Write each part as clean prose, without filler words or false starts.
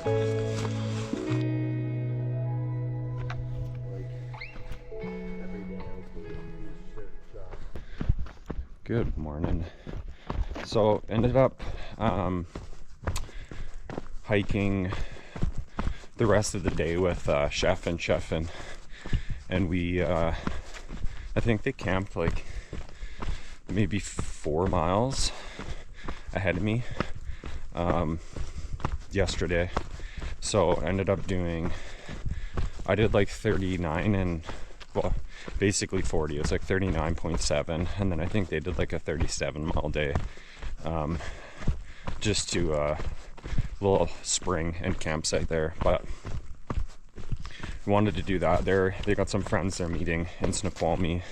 Good morning. So ended up hiking the rest of the day with Chef and we I think they camped like maybe 4 miles ahead of me yesterday. So ended up I did like 39 and well, basically 40. It was like 39.7, and then I think they did like a 37-mile day, just to a little spring and campsite there. But we wanted to do that. They got some friends they're meeting in Snoqualmie,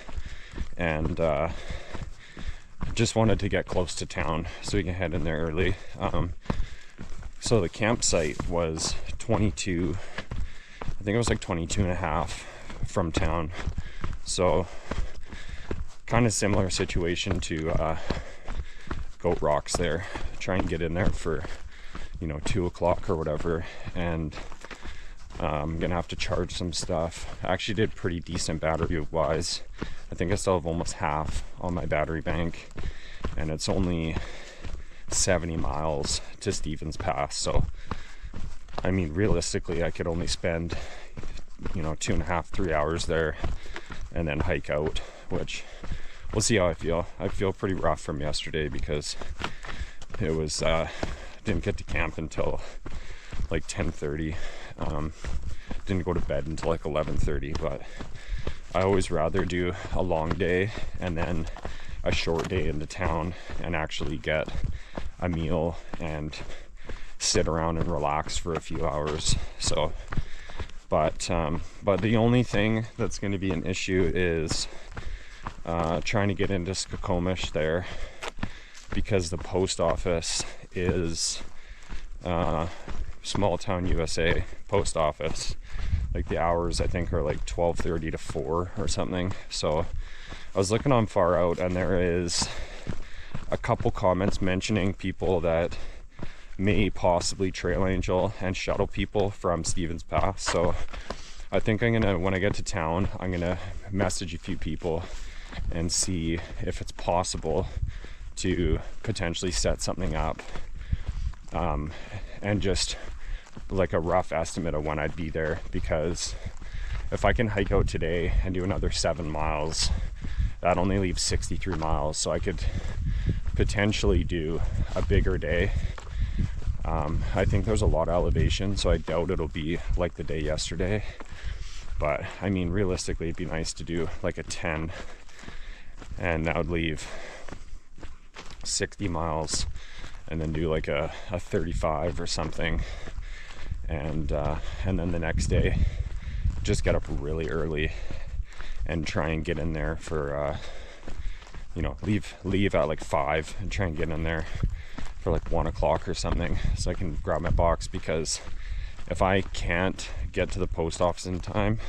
and just wanted to get close to town so we can head in there early. So the campsite was 22, I think it was like 22 and a half from town. So kind of similar situation to Goat Rocks there. Try and get in there for 2 o'clock or whatever, and I'm gonna have to charge some stuff. I actually did pretty decent battery wise. I think I still have almost half on my battery bank, and it's only 70 miles to Stevens Pass. So I mean, realistically I could only spend 2.5, 3 hours there and then hike out, which we'll see how I feel. I feel pretty rough from yesterday because it was didn't get to camp until like 10:30. Didn't go to bed until like 11:30, but I always rather do a long day and then a short day into town and actually get a meal and sit around and relax for a few hours. So but the only thing that's going to be an issue is trying to get into Skokomish there, because the post office is small town USA post office. Like the hours I think are like 12:30 to 4 or something. So I was looking on Far Out, and there is a couple comments mentioning people that may possibly trail angel and shuttle people from Stevens Pass. So I think when I get to town, I'm gonna message a few people and see if it's possible to potentially set something up, and just like a rough estimate of when I'd be there, because if I can hike out today and do another 7 miles, that only leaves 63 miles. So I could potentially do a bigger day. I think there's a lot of elevation, so I doubt it'll be like the day yesterday. But I mean, realistically, it'd be nice to do like a 10, and that would leave 60 miles, and then do like a 35 or something, and then the next day just get up really early and try and get in there for leave at like 5 and try and get in there for like 1 o'clock or something, so I can grab my box. Because if I can't get to the post office in time,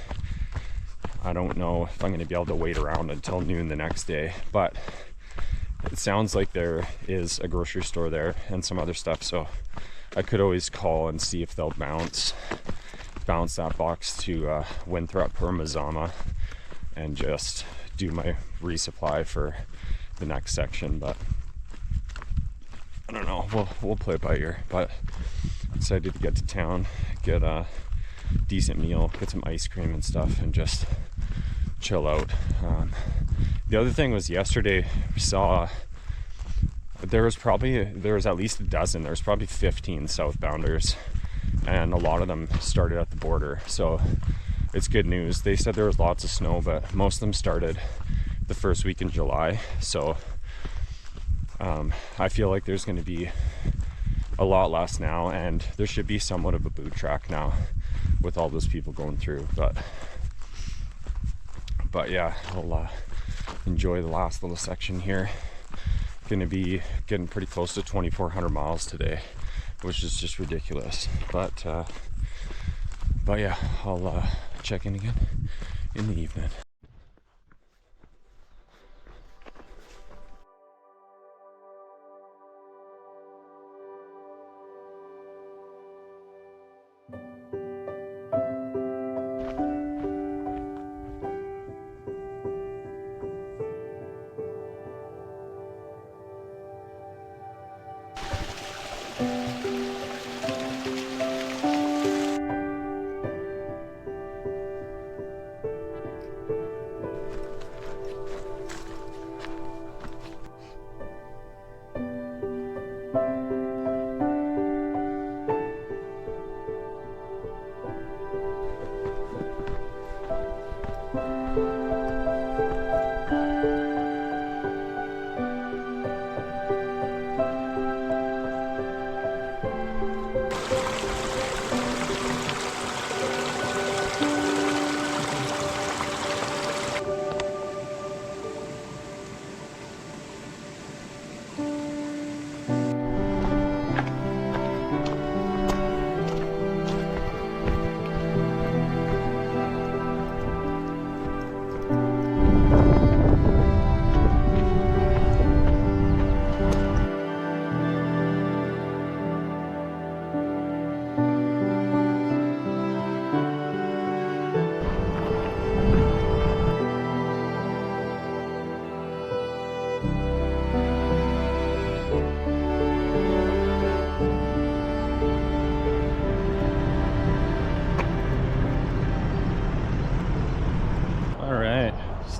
I don't know if I'm going to be able to wait around until noon the next day. But it sounds like there is a grocery store there and some other stuff, so I could always call and see if they'll bounce that box to Winthrop or Mazama and just do my resupply for the next section. But I don't know, we'll play it by ear. But excited to get to town, get a decent meal, get some ice cream and stuff, and just chill out. The other thing was, yesterday we saw there was at least a dozen. There's probably 15 southbounders, and a lot of them started at the border. So it's good news. They said there was lots of snow, but most of them started the first week in July. So I feel like there's going to be a lot less now, and there should be somewhat of a boot track now with all those people going through. But yeah, I'll enjoy the last little section here. Gonna be getting pretty close to 2,400 miles today, which is just ridiculous. But yeah, I'll check in again in the evening.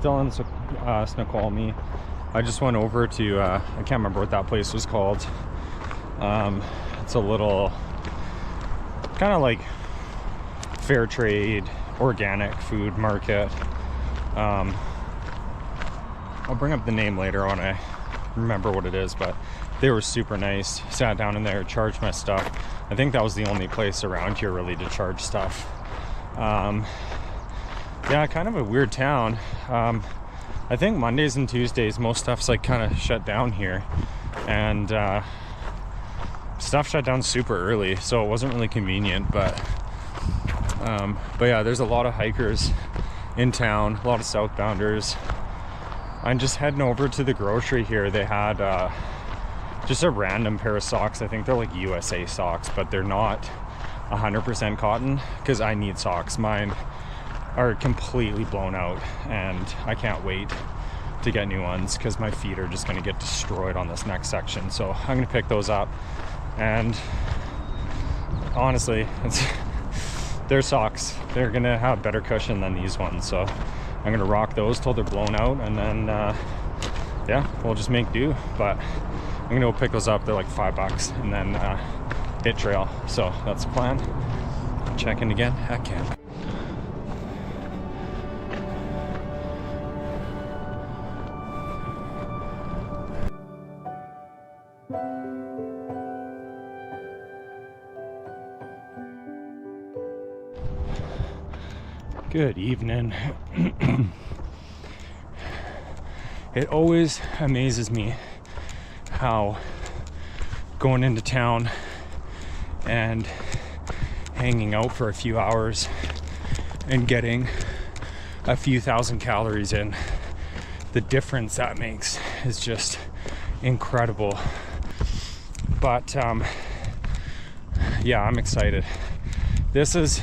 still in Snoqualmie. I just went over to, I can't remember what that place was called. It's a little kind of like fair trade, organic food market. I'll bring up the name later when I remember what it is, but they were super nice. Sat down in there, charged my stuff. I think that was the only place around here really to charge stuff. Yeah, kind of a weird town. I think Mondays and Tuesdays most stuff's like kind of shut down here, and stuff shut down super early, so it wasn't really convenient. But yeah, there's a lot of hikers in town, a lot of southbounders. I'm just heading over to the grocery here. They had just a random pair of socks. I think they're like USA socks, but they're not 100% cotton, because I need socks. Mine are completely blown out, and I can't wait to get new ones because my feet are just going to get destroyed on this next section. So I'm going to pick those up, and honestly, they're socks. They're going to have better cushion than these ones, so I'm going to rock those till they're blown out, and then yeah, we'll just make do. But I'm going to go pick those up. They're like $5, and then hit trail. So that's the plan. Check in again at camp. Good evening. It always amazes me how going into town and hanging out for a few hours and getting a few thousand calories in, the difference that makes is just incredible. But yeah, I'm excited. This is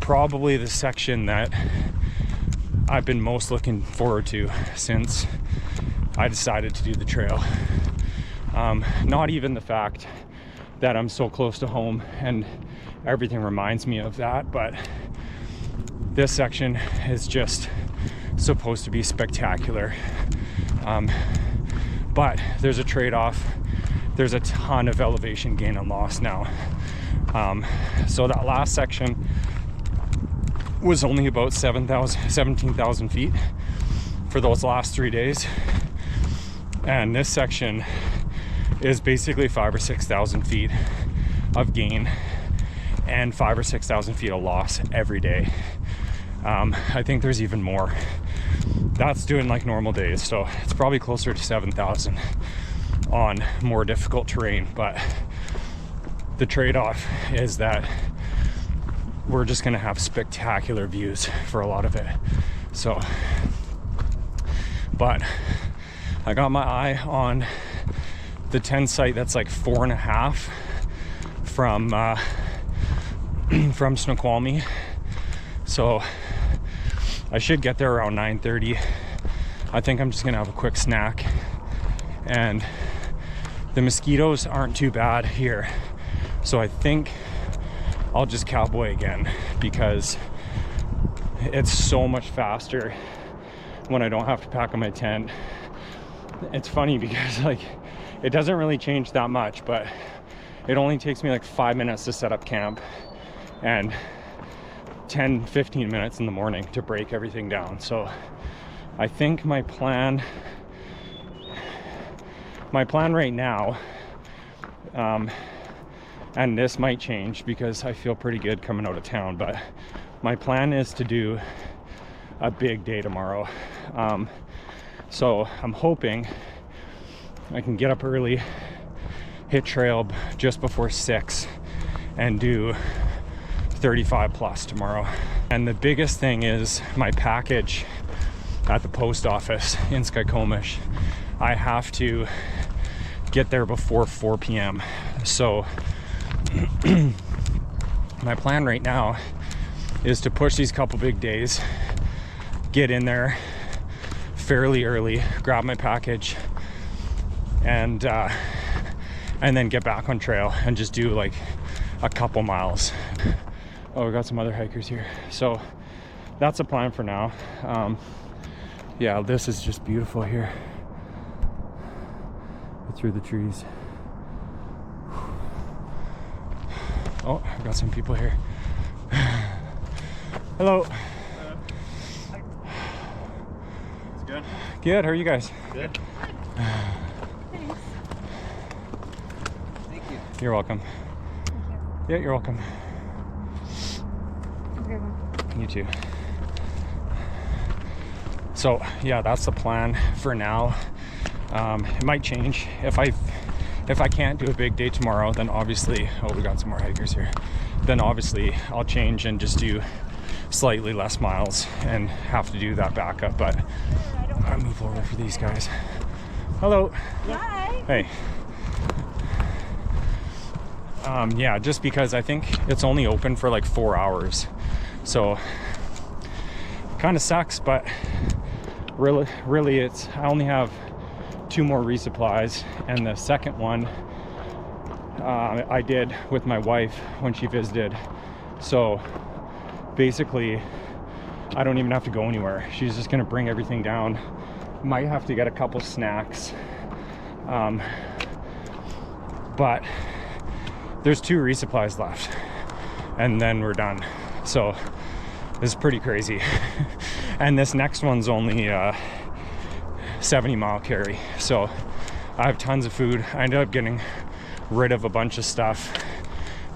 probably the section that I've been most looking forward to since I decided to do the trail. Not even the fact that I'm so close to home and everything reminds me of that, but this section is just supposed to be spectacular. But there's a trade-off. There's a ton of elevation gain and loss now. So that last section was only about 17,000 feet for those last 3 days, and this section is basically 5,000 or 6,000 feet of gain and 5,000 or 6,000 feet of loss every day. I think there's even more. That's doing like normal days, so it's probably closer to 7,000 on more difficult terrain. But the trade-off is that we're just gonna have spectacular views for a lot of it. So, but I got my eye on the 10 site that's like 4.5 from Snoqualmie. So I should get there around 9:30. I think I'm just gonna have a quick snack, and the mosquitoes aren't too bad here. So I think I'll just cowboy again, because it's so much faster when I don't have to pack on my tent. It's funny because like it doesn't really change that much, but it only takes me like 5 minutes to set up camp and 10-15 minutes in the morning to break everything down. So I think my plan right now, and this might change because I feel pretty good coming out of town, but my plan is to do a big day tomorrow. So I'm hoping I can get up early, hit trail just before 6, and do 35 plus tomorrow. And the biggest thing is my package at the post office in Skykomish. I have to get there before 4 p.m. So my plan right now is to push these couple big days, get in there fairly early, grab my package, and then get back on trail and just do like a couple miles. Oh, we got some other hikers here. So that's the plan for now. Yeah, this is just beautiful here. Through the trees. Oh, I've got some people here. Hello. It's good. Good. How are you guys? Good. Thanks. Thank you. You're welcome. Yeah, you're welcome. Okay. You too. So yeah, that's the plan for now. It might change if I can't do a big day tomorrow, then obviously, oh, we got some more hikers here, then obviously I'll change and just do slightly less miles and have to do that backup. But I'll move over for these guys. Hello. Hi. Hey. Yeah, just because I think it's only open for like 4 hours, so kind of sucks. But really it's, I only have 2 more resupplies, and the second one I did with my wife when she visited. So basically I don't even have to go anywhere. She's just gonna bring everything down. Might have to get a couple snacks, but there's 2 resupplies left and then we're done. So this is pretty crazy. And this next one's only 70-mile carry, so I have tons of food. I ended up getting rid of a bunch of stuff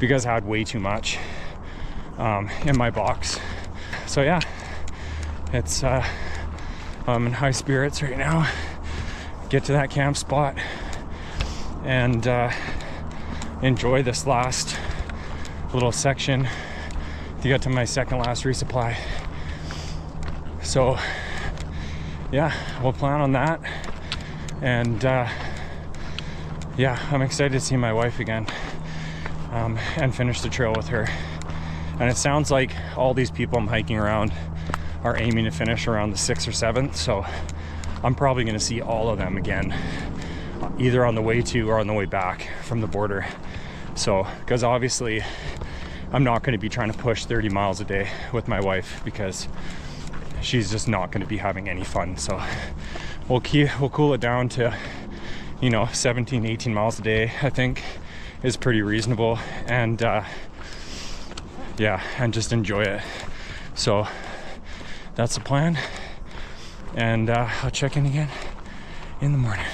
because I had way too much in my box. So yeah, it's I'm in high spirits right now. Get to that camp spot and enjoy this last little section to get to my second last resupply. So yeah, we'll plan on that. And yeah, I'm excited to see my wife again and finish the trail with her. And it sounds like all these people I'm hiking around are aiming to finish around the 6th or 7th, so I'm probably going to see all of them again, either on the way to or on the way back from the border. So, because obviously I'm not going to be trying to push 30 miles a day with my wife, because she's just not going to be having any fun. So we'll cool it down to, you know, 17, 18 miles a day, I think is pretty reasonable. And yeah, and just enjoy it. So that's the plan. And I'll check in again in the morning.